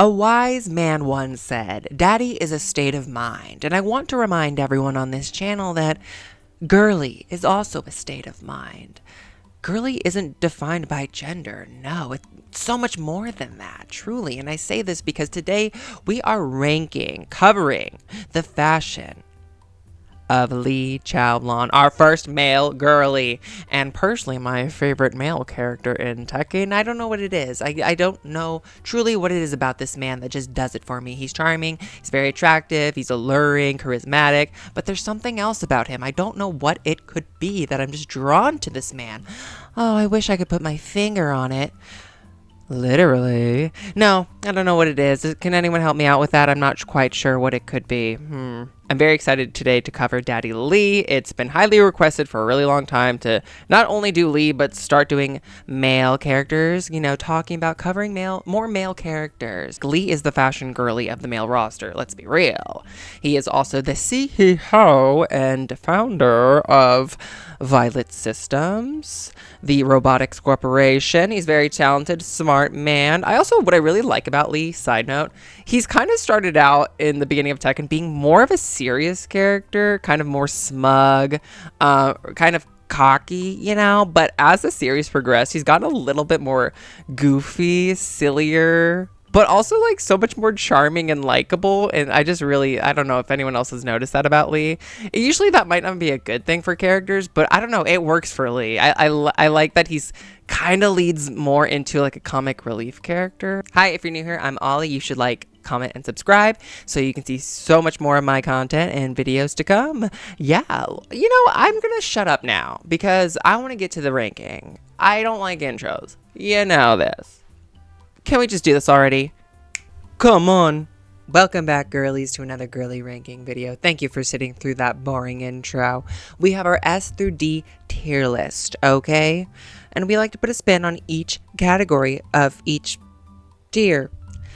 A wise man once said, "Daddy is a state of mind." And I want to remind everyone on this channel that girly is also a state of mind. Girly isn't defined by gender. No, it's so much more than that, truly. And I say this because today we are covering the fashion of Lee Chaolan, our first male girly, and personally my favorite male character in Tekken. I don't know what it is. I don't know truly what it is about this man that just does it for me. He's charming, he's very attractive, he's alluring, charismatic, but there's something else about him. I don't know what it could be that I'm just drawn to this man. Oh, I wish I could put my finger on it. Literally. No, I don't know what it is. Can anyone help me out with that? I'm not quite sure what it could be. I'm very excited today to cover Daddy Lee. It's been highly requested for a really long time to not only do Lee, but start doing male characters, you know, talking about covering more male characters. Lee is the fashion girly of the male roster, let's be real. He is also the CEO and founder of Violet Systems, the robotics corporation. He's very talented, smart man. What I really like about Lee, side note, he's kind of started out in the beginning of Tekken being more of a serious character, kind of more smug, kind of cocky, you know, but as the series progressed, he's gotten a little bit more goofy, sillier, but also like so much more charming and likable. And I don't know if anyone else has noticed that about Lee. Usually that might not be a good thing for characters, but I don't know, it works for Lee. I like that he's kind of leads more into like a comic relief character. Hi, if you're new here, I'm Ollie. You should like, comment, and subscribe so you can see so much more of my content and videos to come. Yeah, you know, I'm gonna shut up now because I want to get to the ranking. I don't like intros. You know this. Can we just do this already? Come on. Welcome back, girlies, to another girly ranking video. Thank you for sitting through that boring intro. We have our S through D tier list, okay? And we like to put a spin on each category of each tier.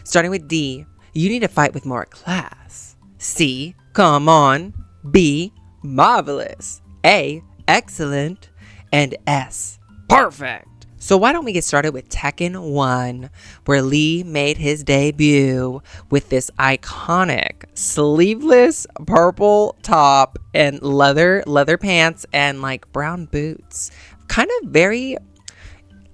Starting with D, you need to fight with more class. C, come on. B, marvelous. A, excellent. And S, perfect. So why don't we get started with Tekken 1, where Lee made his debut with this iconic sleeveless purple top and leather pants and like brown boots. Kind of very...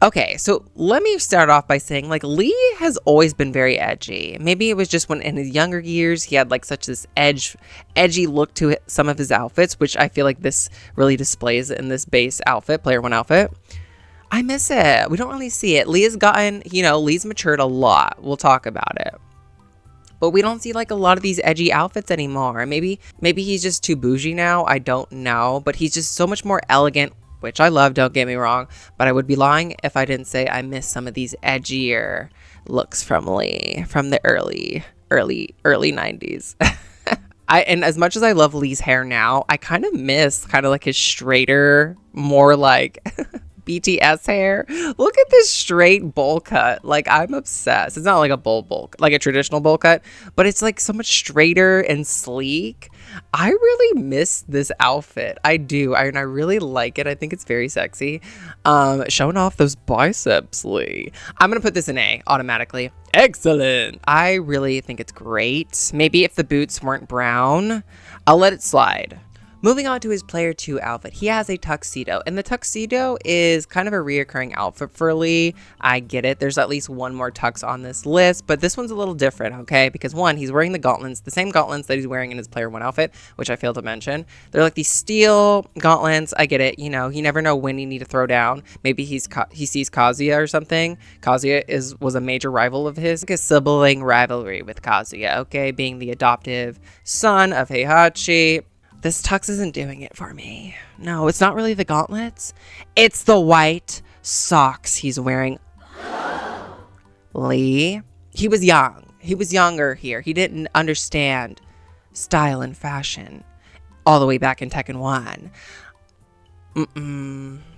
Okay, so let me start off by saying, like, Lee has always been very edgy. Maybe it was just when in his younger years he had like such this edgy look to some of his outfits, which I feel like this really displays in this base outfit, player 1 outfit. I miss it. We don't really see it. Lee's gotten, you know, Lee's matured a lot. We'll talk about it. But we don't see like a lot of these edgy outfits anymore. Maybe he's just too bougie now. I don't know. But he's just so much more elegant, which I love, don't get me wrong. But I would be lying if I didn't say I miss some of these edgier looks from Lee from the early 90s. And as much as I love Lee's hair now, I kind of miss kind of like his straighter, more like... BTS hair. Look at this straight bowl cut. Like, I'm obsessed. It's not like a bowl, like a traditional bowl cut, but it's like so much straighter and sleek. I really miss this outfit. I do. And I really like it. I think it's very sexy. Showing off those biceps, Lee. I'm gonna put this in A automatically. Excellent. I really think it's great. Maybe if the boots weren't brown, I'll let it slide. Moving on to his player 2 outfit, he has a tuxedo, and the tuxedo is kind of a reoccurring outfit for Lee. I get it. There's at least one more tux on this list, but this one's a little different, okay? Because one, he's wearing the gauntlets, the same gauntlets that he's wearing in his player 1 outfit, which I failed to mention. They're like these steel gauntlets. I get it. You know, you never know when you need to throw down. Maybe he sees Kazuya or something. Kazuya was a major rival of his, like a sibling rivalry with Kazuya, okay? Being the adoptive son of Heihachi. This tux isn't doing it for me. No, it's not really the gauntlets. It's the white socks he's wearing. Lee, he was young. He was younger here. He didn't understand style and fashion all the way back in Tekken 1.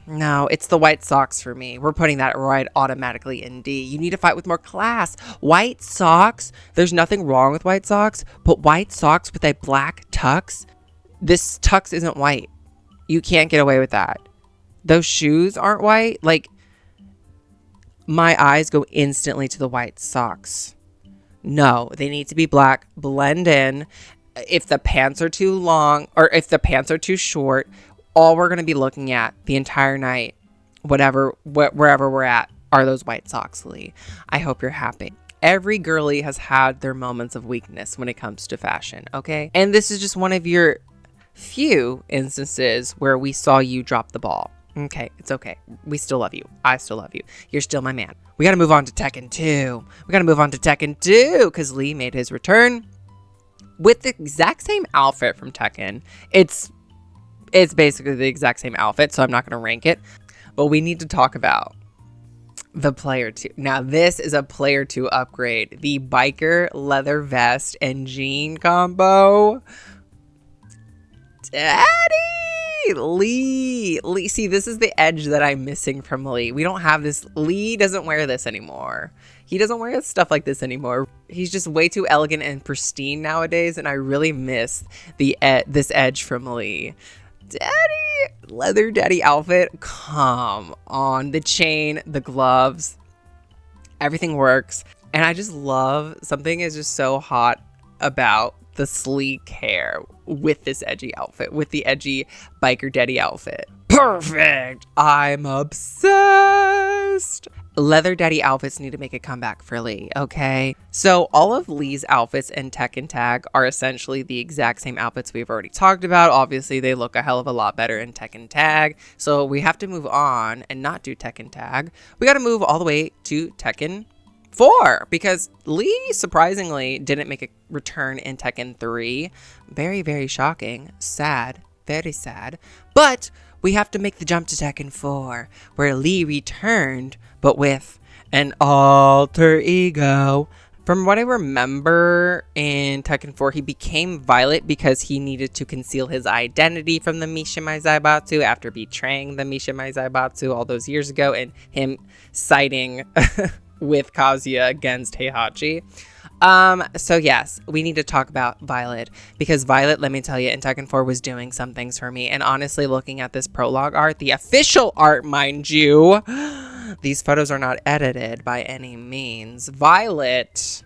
No, it's the white socks for me. We're putting that right automatically in D. You need to fight with more class. White socks. There's nothing wrong with white socks, but white socks with a black tux. This tux isn't white. You can't get away with that. Those shoes aren't white. Like, my eyes go instantly to the white socks. No, they need to be black, blend in. If the pants are too long or if the pants are too short, all we're going to be looking at the entire night, wherever we're at, are those white socks, Lee. I hope you're happy. Every girly has had their moments of weakness when it comes to fashion, okay? And this is just one of your few instances where we saw you drop the ball. Okay, it's okay. We still love you. I still love you. You're still my man. We got to move on to Tekken 2. We got to move on to Tekken 2 because Lee made his return with the exact same outfit from Tekken. It's basically the exact same outfit, so I'm not going to rank it. But we need to talk about the player 2. Now, this is a player 2 upgrade. The biker leather vest and jean combo. Daddy! Lee. See, this is the edge that I'm missing from Lee. We don't have this. Lee doesn't wear this anymore. He doesn't wear stuff like this anymore. He's just way too elegant and pristine nowadays, and I really miss this edge from Lee. Daddy! Leather daddy outfit. Come on. The chain, the gloves, everything works. And I just love, something is just so hot about the sleek hair with this edgy outfit, with the edgy biker daddy outfit. Perfect. I'm obsessed. Leather daddy outfits need to make a comeback for Lee, okay? So all of Lee's outfits in Tekken Tag are essentially the exact same outfits we've already talked about. Obviously, they look a hell of a lot better in Tekken Tag. So we have to move on and not do Tekken Tag. We got to move all the way to Tekken 4 because Lee surprisingly didn't make a return in Tekken 3. Very, very shocking. Sad. Very sad. But we have to make the jump to Tekken 4 where Lee returned but with an alter ego. From what I remember in Tekken 4, he became Violet because he needed to conceal his identity from the Mishima Zaibatsu after betraying the Mishima Zaibatsu all those years ago and him siding with Kazuya against Heihachi. So yes, we need to talk about Violet because Violet, let me tell you, in Tekken 4 was doing some things for me. And honestly, looking at this prologue art, the official art, mind you, these photos are not edited by any means. Violet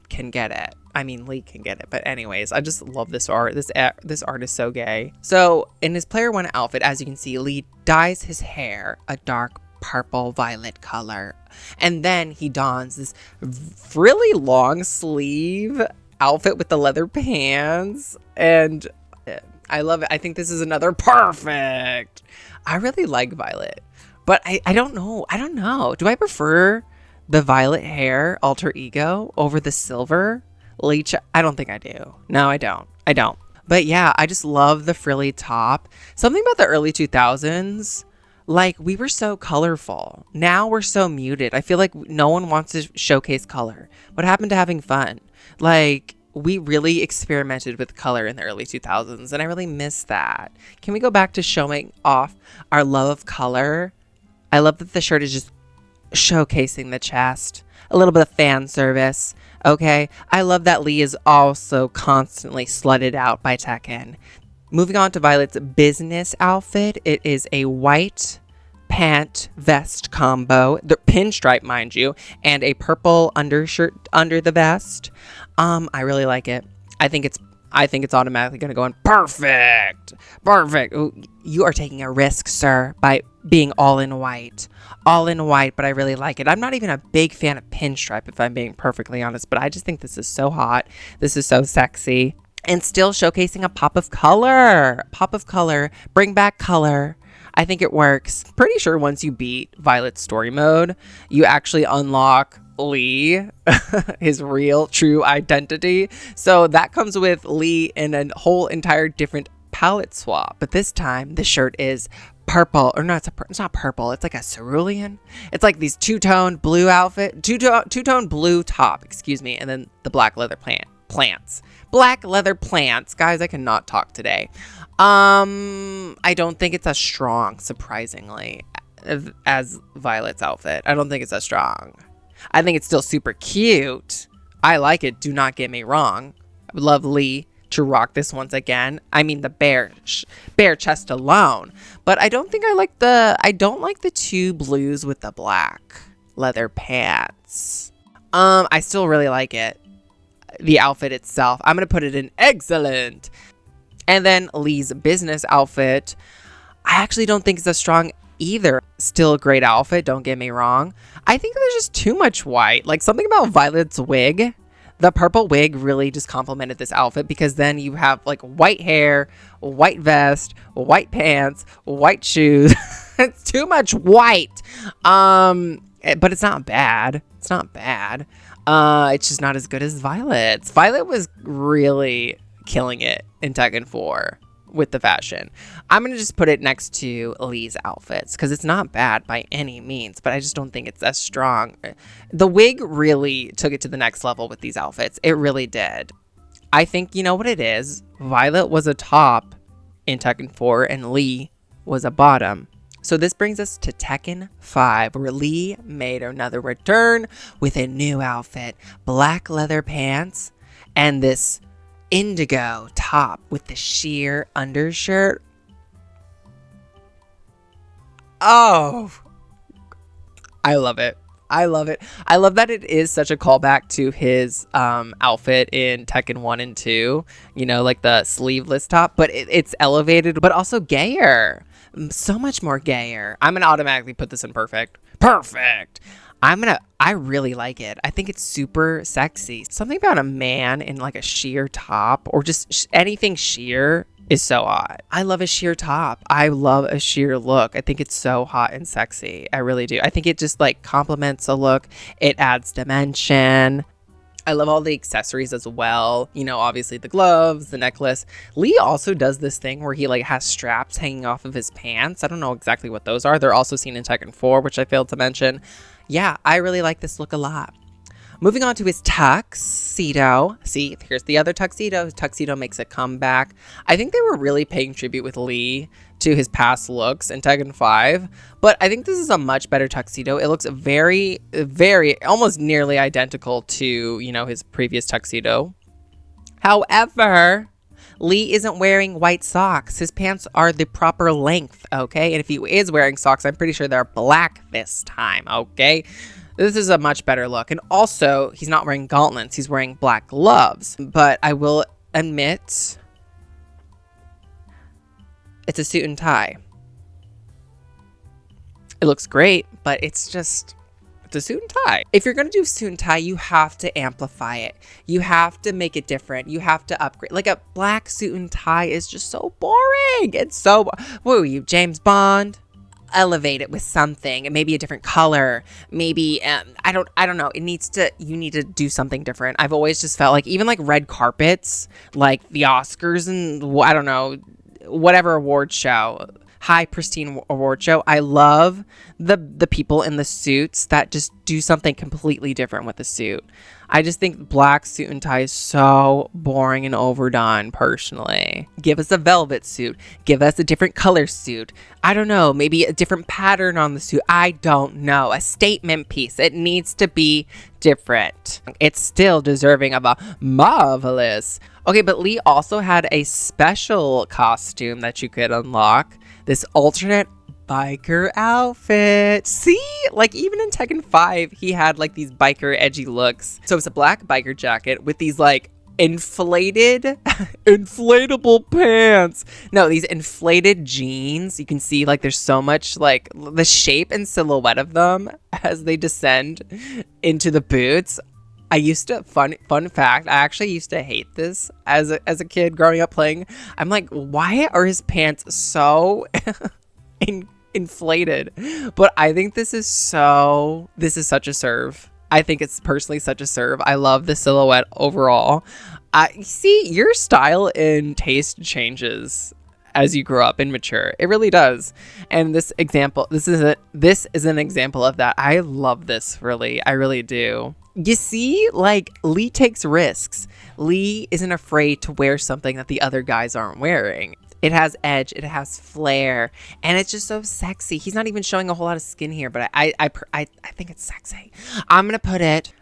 can get it. I mean, Lee can get it. But anyways, I just love this art. This art is so gay. So in his player 1 outfit, as you can see, Lee dyes his hair a dark purple violet color, and then he dons this really long sleeve outfit with the leather pants, and I love it. I think this is another perfect. I really like Violet, but I don't know. Do I prefer the violet hair alter ego over the silver leech? I don't think I do. No, I don't. But yeah, I just love the frilly top. Something about the early 2000s. Like, we were so colorful. Now we're so muted. I feel like no one wants to showcase color. What happened to having fun? Like, we really experimented with color in the early 2000s, and I really miss that. Can we go back to showing off our love of color? I love that the shirt is just showcasing the chest. A little bit of fan service, okay? I love that Lee is also constantly slutted out by Tekken. Moving on to Violet's business outfit, it is a white pant vest combo, the pinstripe, mind you, and a purple undershirt under the vest. I really like it. I think it's automatically going to go in perfect. Ooh, you are taking a risk, sir, by being all in white, but I really like it. I'm not even a big fan of pinstripe, if I'm being perfectly honest, but I just think this is so hot. This is so sexy. And still showcasing a pop of color. Bring back color. I think it works. Pretty sure once you beat Violet's story mode, you actually unlock Lee, his real, true identity. So that comes with Lee in a whole entire different palette swap. But this time, the shirt is purple. Or no, it's not purple. It's like a cerulean. It's like these two-tone blue outfit. Two-tone blue top, excuse me. And then the black leather plants. Black leather plants. Guys, I cannot talk today. I don't think it's as strong, surprisingly, as Violet's outfit. I don't think it's as strong. I think it's still super cute. I like it. Do not get me wrong. I would love Lee to rock this once again. I mean, the bare chest alone. But I don't think I don't like the two blues with the black leather pants. I still really like it. the outfit itself, I'm going to put it in excellent. And then Lee's business outfit, I actually don't think it's as strong either. Still a great outfit, don't get me wrong. I think there's just too much white. Like something about Violet's wig. The purple wig really just complemented this outfit because then you have like white hair, white vest, white pants, white shoes. It's too much white. But it's not bad. It's not bad. It's just not as good as Violet's. Violet was really killing it in Tekken 4 with the fashion. I'm going to just put it next to Lee's outfits because it's not bad by any means, but I just don't think it's as strong. The wig really took it to the next level with these outfits. It really did. I think, you know what it is? Violet was a top in Tekken 4 and Lee was a bottom. So this brings us to Tekken 5, where Lee made another return with a new outfit. Black leather pants and this indigo top with the sheer undershirt. Oh, I love it. I love it. I love that it is such a callback to his outfit in Tekken 1 and 2. You know, like the sleeveless top, but it's elevated, but also gayer. So much more gayer. I'm going to automatically put this in perfect. Perfect. I really like it. I think it's super sexy. Something about a man in like a sheer top or just anything sheer is so hot. I love a sheer top. I love a sheer look. I think it's so hot and sexy. I really do. I think it just like complements a look. It adds dimension. I love all the accessories as well. You know, obviously the gloves, the necklace. Lee also does this thing where he like has straps hanging off of his pants. I don't know exactly what those are. They're also seen in Tekken 4, which I failed to mention. Yeah, I really like this look a lot. Moving on to his tuxedo. See, here's the other tuxedo. His tuxedo makes a comeback. I think they were really paying tribute with Lee to his past looks in Tekken 5. But I think this is a much better tuxedo. It looks very, very, almost nearly identical to, you know, his previous tuxedo. However, Lee isn't wearing white socks. His pants are the proper length, okay? And if he is wearing socks, I'm pretty sure they're black this time, okay? This is a much better look. And also, he's not wearing gauntlets. He's wearing black gloves. But I will admit, it's a suit and tie. It looks great, but it's just, it's a suit and tie. If you're going to do suit and tie, you have to amplify it. You have to make it different. You have to upgrade. Like a black suit and tie is just so boring. It's so, what are you, James Bond? Elevate it with something, maybe a different color, maybe I don't know, you need to do something different. I've always just felt like even like red carpets, like the Oscars and I don't know, whatever award show, high pristine award show, I love the people in the suits that just do something completely different with the suit. I just think black suit and tie is so boring and overdone, personally. Give us a velvet suit. Give us a different color suit. I don't know, maybe a different pattern on the suit. I don't know. A statement piece. It needs to be different. It's still deserving of a marvelous. Okay, but Lee also had a special costume that you could unlock. This alternate biker outfit. See, like even in Tekken 5 he had like these biker edgy looks. So it's a black biker jacket with these like inflatable pants. No, these inflated jeans. You can see like there's so much like the shape and silhouette of them as they descend into the boots. I used to, fun fact, I actually used to hate this as a kid growing up playing. I'm like, why are his pants so inflated? But I think this is such a serve. I think it's personally such a serve. I love the silhouette overall. See, your style and taste changes as you grow up and mature. It really does. And this is an example of that. I love this, really. I really do. You see, like, Lee takes risks. Lee isn't afraid to wear something that the other guys aren't wearing. It has edge, it has flair, and it's just so sexy. He's not even showing a whole lot of skin here, but I think it's sexy. I'm gonna put it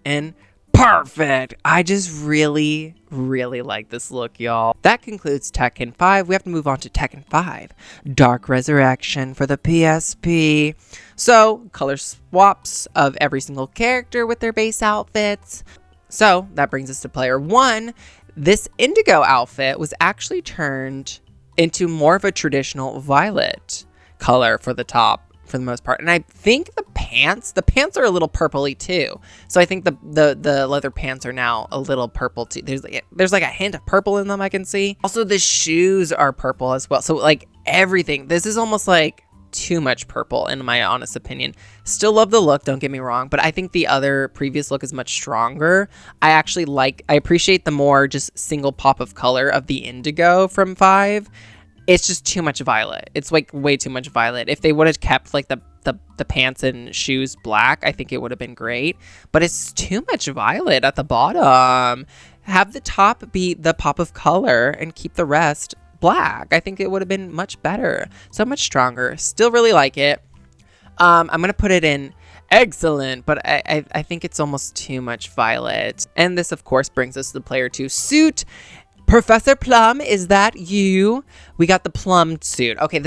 in perfect. I just really, really like this look, y'all. That concludes Tekken 5. We have to move on to Tekken 5, Dark Resurrection for the PSP. So, color swaps of every single character with their base outfits. So that brings us to player 1. This indigo outfit was actually turned into more of a traditional violet color for the top for the most part. And I think the pants are a little purpley too. So I think the leather pants are now a little purple too. There's like a hint of purple in them I can see. Also the shoes are purple as well. So like everything, this is almost like too much purple in my honest opinion. Still love the look, don't get me wrong, but I think the other previous look is much stronger. I appreciate the more just single pop of color of the indigo from 5. It's just too much violet. It's like way too much violet. If they would have kept like the pants and shoes black, I think it would have been great. But it's too much violet at the bottom. Have the top be the pop of color and keep the rest black. I think it would have been much better. So much stronger. Still really like it. I'm going to put it in excellent, but I think it's almost too much violet. And this, of course, brings us to the player 2 suit. Professor Plum, is that you? We got the plumbed suit. Okay,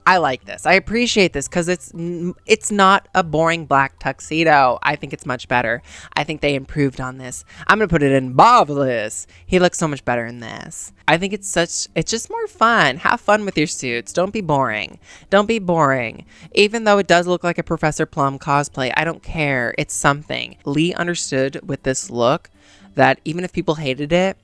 I like this. I appreciate this because it's not a boring black tuxedo. I think it's much better. I think they improved on this. I'm going to put it in marvelous. He looks so much better in this. I think it's just more fun. Have fun with your suits. Don't be boring. Don't be boring. Even though it does look like a Professor Plum cosplay, I don't care. It's something. Lee understood with this look that even if people hated it,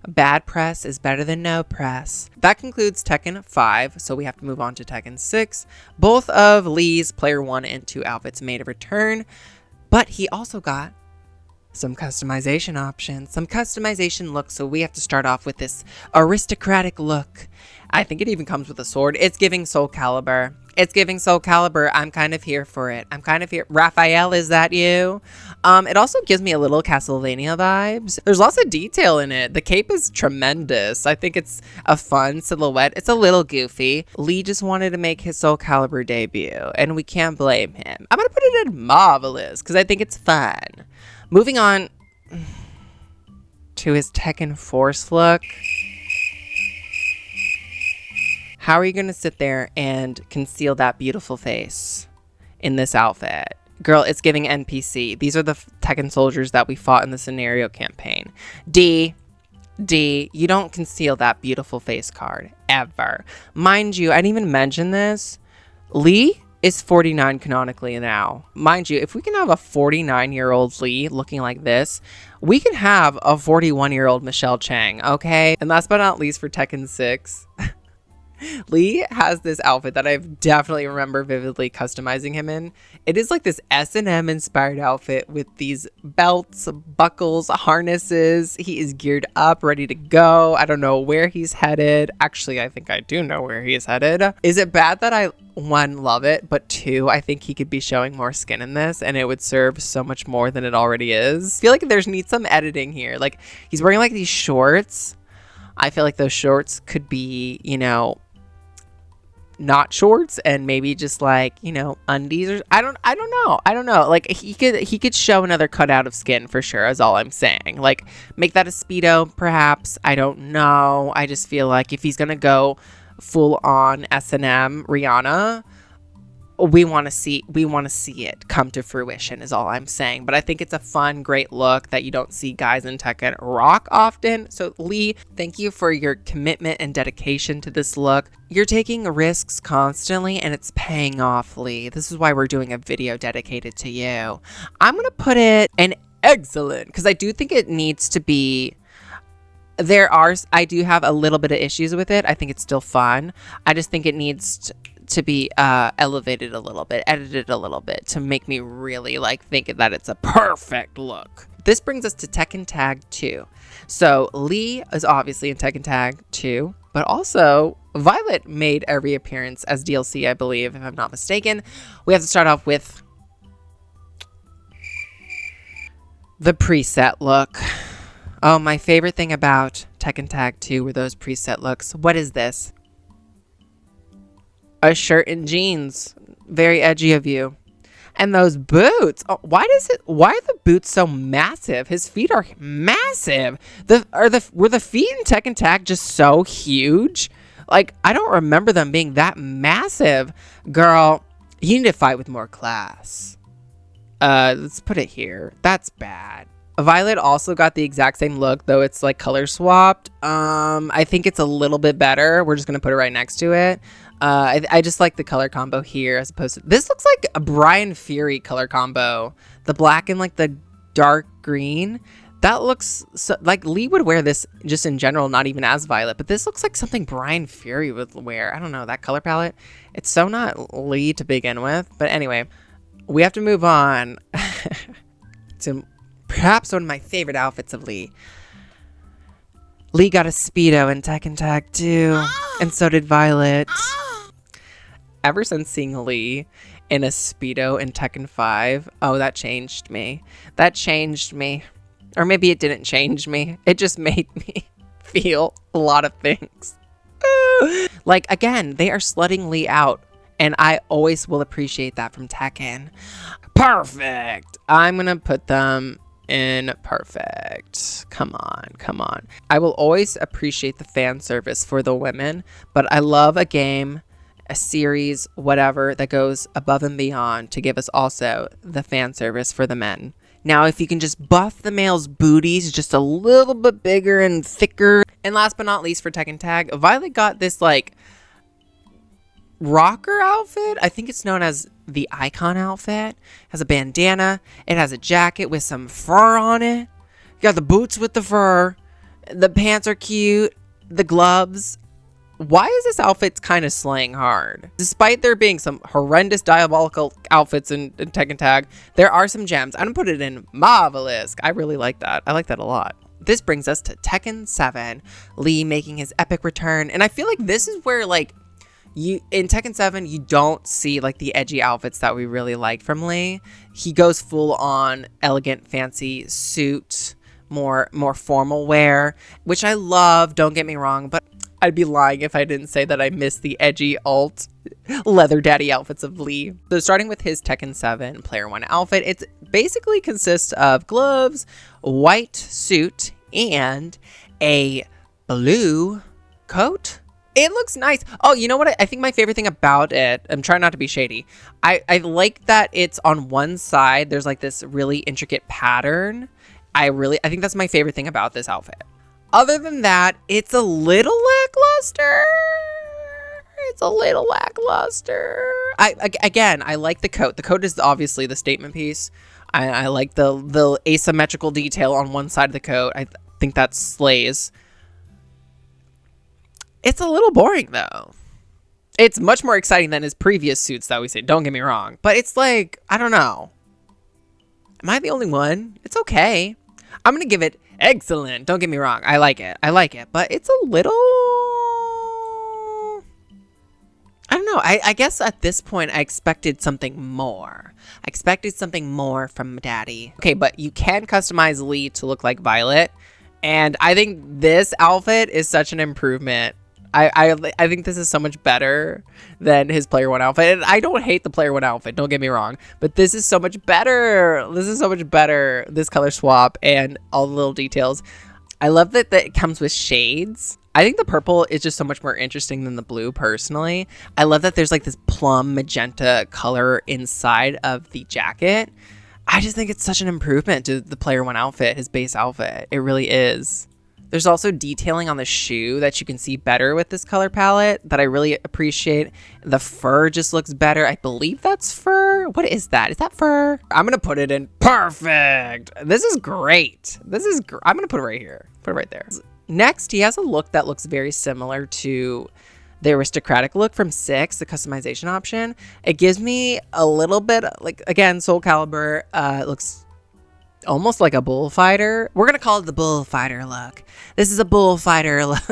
bad press is better than no press. That concludes Tekken 5, so we have to move on to Tekken 6. Both of Lee's player 1 and 2 outfits made a return, but he also got some customization options, some customization looks, so we have to start off with this aristocratic look. I think it even comes with a sword. It's giving Soul Calibur. It's giving Soul Calibur. I'm kind of here for it. I'm kind of here. Raphael, is that you? It also gives me a little Castlevania vibes. There's lots of detail in it. The cape is tremendous. I think it's a fun silhouette. It's a little goofy. Lee just wanted to make his Soul Calibur debut, and we can't blame him. I'm going to put it in marvelous because I think it's fun. Moving on to his Tekken Force look. How are you going to sit there and conceal that beautiful face in this outfit? Girl, it's giving NPC. These are the Tekken soldiers that we fought in the scenario campaign. D, you don't conceal that beautiful face card, ever. Mind you, I didn't even mention this. Lee is 49 canonically now. Mind you, if we can have a 49-year-old Lee looking like this, we can have a 41-year-old Michelle Chang, okay? And last but not least for Tekken 6... Lee has this outfit that I definitely remember vividly customizing him in. It is like this S&M inspired outfit with these belts, buckles, harnesses. He is geared up, ready to go. I don't know where he's headed. Actually, I think I do know where he is headed. Is it bad that I, 1, love it, but 2, I think he could be showing more skin in this and it would serve so much more than it already is. I feel like needs some editing here. Like, he's wearing like these shorts. I feel like those shorts could be, you know, not shorts and maybe just like, you know, undies or I don't know. Like he could show another cutout of skin for sure, is all I'm saying. Like make that a Speedo perhaps. I don't know. I just feel like if he's gonna go full on S&M Rihanna, we want to see it come to fruition, is all I'm saying. But I think it's a fun, great look that you don't see guys in Tekken rock often. So Lee, thank you for your commitment and dedication to this look. You're taking risks constantly and it's paying off, Lee. This is why we're doing a video dedicated to you. I'm going to put it in excellent because I do think it needs to be... I do have a little bit of issues with it. I think it's still fun. I just think it needs to be elevated a little bit, edited a little bit to make me really like think that it's a perfect look. This brings us to Tekken Tag 2. So Lee is obviously in Tekken Tag 2, but also Violet made every appearance as DLC, I believe, if I'm not mistaken. We have to start off with the preset look. Oh, my favorite thing about Tekken Tag 2 were those preset looks. What is this? A shirt and jeans. Very edgy of you. And those boots. Oh, why are the boots so massive? His feet are massive. Were the feet in Tekken Tag just so huge? Like, I don't remember them being that massive. Girl, you need to fight with more class. Let's put it here. That's bad. Violet also got the exact same look, though it's like color swapped. I think it's a little bit better. We're just gonna put it right next to it. I just like the color combo here as opposed to this. Looks like a Brian Fury color combo. The black and like the dark green. That looks so, like Lee would wear this just in general, not even as Violet. But this looks like something Brian Fury would wear. I don't know, that color palette. It's so not Lee to begin with. But anyway, we have to move on to perhaps one of my favorite outfits of Lee. Lee got a Speedo in Tekken Tag too, and so did Violet. Ever since seeing Lee in a Speedo in Tekken 5, oh, that changed me. That changed me. Or maybe it didn't change me. It just made me feel a lot of things. Like, again, they are slutting Lee out. And I always will appreciate that from Tekken. Perfect. I'm going to put them in perfect. Come on, come on. I will always appreciate the fan service for the women. But I love a game, a series, whatever, that goes above and beyond to give us also the fan service for the men. Now, if you can just buff the male's booties just a little bit bigger and thicker. And last but not least for Tekken Tag, Violet got this like rocker outfit. I think it's known as the icon outfit. It has a bandana. It has a jacket with some fur on it. You got the boots with the fur. The pants are cute. The gloves. Why is this outfit kind of slaying hard? Despite there being some horrendous diabolical outfits in Tekken Tag, there are some gems. I'm gonna put it in marvelous. I really like that. I like that a lot. This brings us to Tekken 7. Lee making his epic return. And I feel like this is where like in Tekken 7, you don't see like the edgy outfits that we really like from Lee. He goes full on elegant, fancy suit, more formal wear, which I love. Don't get me wrong, but I'd be lying if I didn't say that I miss the edgy alt leather daddy outfits of Lee. So starting with his Tekken 7 Player 1 outfit, it basically consists of gloves, white suit, and a blue coat. It looks nice. Oh, you know what? I think my favorite thing about it, I'm trying not to be shady. I like that it's on one side. There's like this really intricate pattern. I think that's my favorite thing about this outfit. Other than that, it's a little lackluster. It's a little lackluster. Again, I like the coat. The coat is obviously the statement piece. I like the asymmetrical detail on one side of the coat. I think that slays. It's a little boring, though. It's much more exciting than his previous suits that we say. Don't get me wrong. But it's like, I don't know. Am I the only one? It's okay. I'm going to give it excellent. Don't get me wrong. I like it. I like it. But it's a little... I don't know. I guess at this point, I expected something more. I expected something more from Daddy. Okay, but you can customize Lee to look like Violet. And I think this outfit is such an improvement. I think this is so much better than his Player 1 outfit. And I don't hate the Player 1 outfit, don't get me wrong. But this is so much better. This is so much better. This color swap and all the little details. I love that it comes with shades. I think the purple is just so much more interesting than the blue, personally. I love that there's like this plum magenta color inside of the jacket. I just think it's such an improvement to the Player 1 outfit, his base outfit. It really is. There's also detailing on the shoe that you can see better with this color palette that I really appreciate. The fur just looks better. I believe that's fur. What is that? Is that fur? I'm going to put it in perfect. This is great. I'm going to put it right here. Put it right there. Next, he has a look that looks very similar to the aristocratic look from 6, the customization option. It gives me a little bit, like, again, Soul Calibur. It looks almost like a bullfighter. We're gonna call it the bullfighter look. This is a bullfighter look.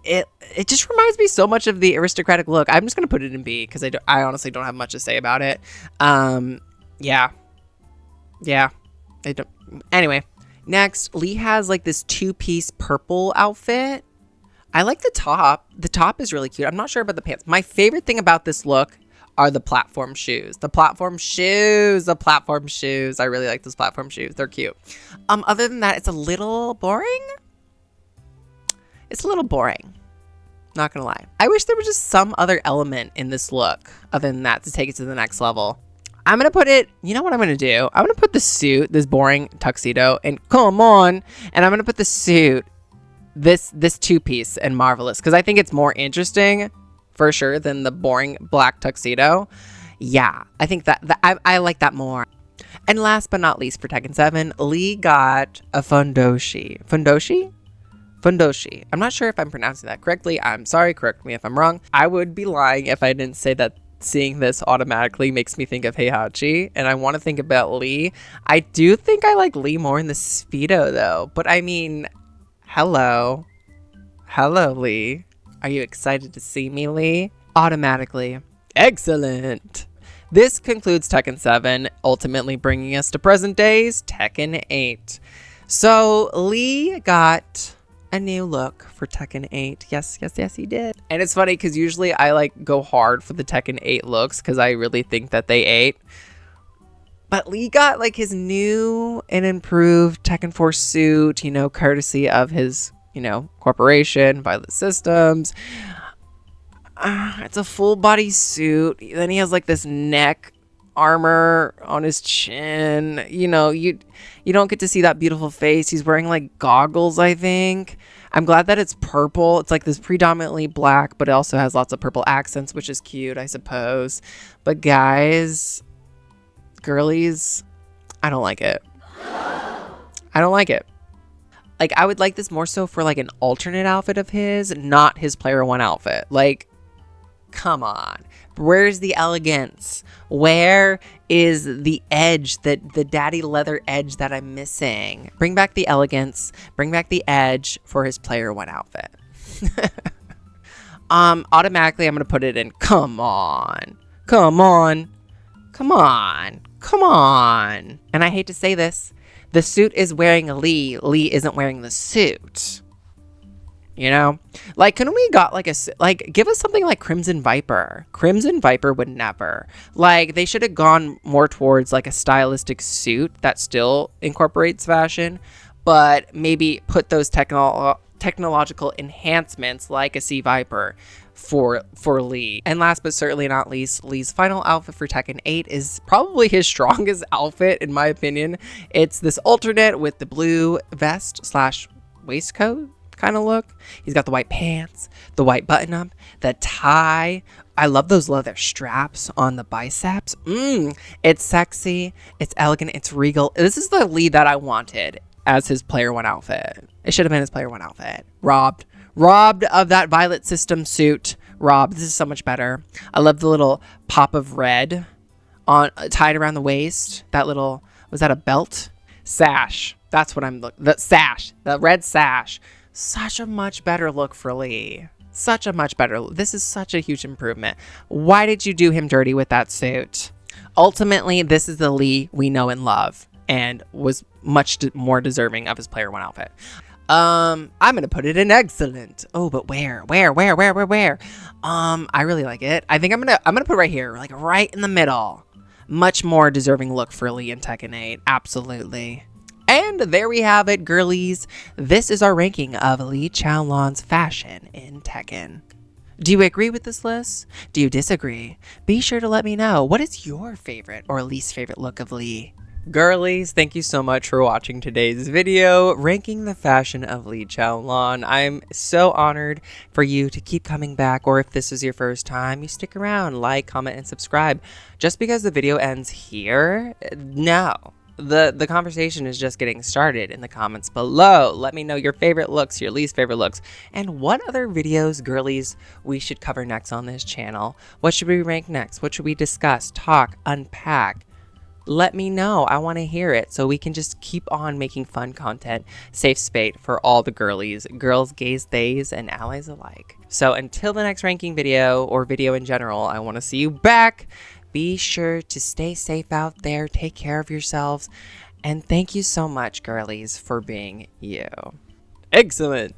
It just reminds me so much of the aristocratic look. I'm just gonna put it in B because I honestly don't have much to say about it. Yeah. Anyway, next Lee has like this 2-piece purple outfit. I like the top. The top is really cute. I'm not sure about the pants. My favorite thing about this look are the platform shoes. The platform shoes. I really like those platform shoes. They're cute. Other than that, it's a little boring. Not gonna lie. I wish there was just some other element in this look other than that to take it to the next level. I'm going to put it, you know what I'm going to do? I'm going to put the suit, this boring tuxedo, and come on. And I'm going to put the suit, this two-piece and Marvelous, because I think it's more interesting for sure than the boring black tuxedo. Yeah, I think that I like that more. And last but not least for Tekken 7, Lee got a fundoshi. Fundoshi. I'm not sure if I'm pronouncing that correctly. I'm sorry, correct me if I'm wrong. I would be lying if I didn't say that seeing this automatically makes me think of Heihachi, and I want to think about Lee. I do think I like Lee more in the Speedo though, but I mean, hello Lee. Are you excited to see me, Lee? Automatically. Excellent. This concludes Tekken 7, ultimately bringing us to present days, Tekken 8. So Lee got a new look for Tekken 8. Yes, he did. And it's funny because usually I like go hard for the Tekken 8 looks because I really think that they ate. But Lee got like his new and improved Tekken 4 suit, you know, courtesy of his, you know, corporation, Violet Systems. It's a full body suit. Then he has like this neck armor on his chin. You know, you don't get to see that beautiful face. He's wearing like goggles, I think. I'm glad that it's purple. It's like this predominantly black, but it also has lots of purple accents, which is cute, I suppose. But guys, girlies, I don't like it. I don't like it. Like, I would like this more so for like an alternate outfit of his, not his player one outfit. Like, come on. Where's the elegance? Where is the edge, the daddy leather edge that I'm missing? Bring back the elegance. Bring back the edge for his player one outfit. Automatically, I'm going to put it in. Come on. Come on. Come on. Come on. And I hate to say this. The suit is wearing Lee. Lee isn't wearing the suit. You know, like, couldn't we got like give us something like Crimson Viper? Crimson Viper would never. Like, they should have gone more towards like a stylistic suit that still incorporates fashion, but maybe put those technological enhancements like a Sea Viper for Lee. And last but certainly not least, Lee's final outfit for Tekken 8 is probably his strongest outfit in my opinion. It's this alternate with the blue vest / waistcoat kind of look. He's got the white pants, the white button up, the tie. I love those leather straps on the biceps. It's sexy, it's elegant, it's regal. This is the Lee that I wanted as his player one outfit. It should have been his player one outfit. Robbed of that Violet System suit. Robbed. This is so much better. I love the little pop of red on tied around the waist. That little, was that a belt? Sash. That's what I'm looking. The sash. The red sash. Such a much better look for Lee. Such a much better. This is such a huge improvement. Why did you do him dirty with that suit? Ultimately, this is the Lee we know and love, and was much more deserving of his player one outfit. I'm gonna put it in excellent. Oh, but where? I really like it. I think I'm gonna put it right here, like right in the middle. Much more deserving look for Lee in Tekken 8. Absolutely. And there we have it, girlies. This is our ranking of Lee Chaolan's fashion in Tekken. Do you agree with this list? Do you disagree? Be sure to let me know. What is your favorite or least favorite look of Lee? Girlies, thank you so much for watching today's video, ranking the fashion of Lee Chaolan. I'm so honored for you to keep coming back, or if this is your first time, you stick around, like, comment, and subscribe. Just because the video ends here, no. The conversation is just getting started in the comments below. Let me know your favorite looks, your least favorite looks, and what other videos, girlies, we should cover next on this channel. What should we rank next? What should we discuss, talk, unpack? Let me know. I want to hear it so we can just keep on making fun content, safe space for all the girlies, girls, gays, theys, and allies alike. So until the next ranking video, or video in general, I want to see you back. Be sure to stay safe out there, take care of yourselves, and thank you so much, girlies, for being you. Excellent.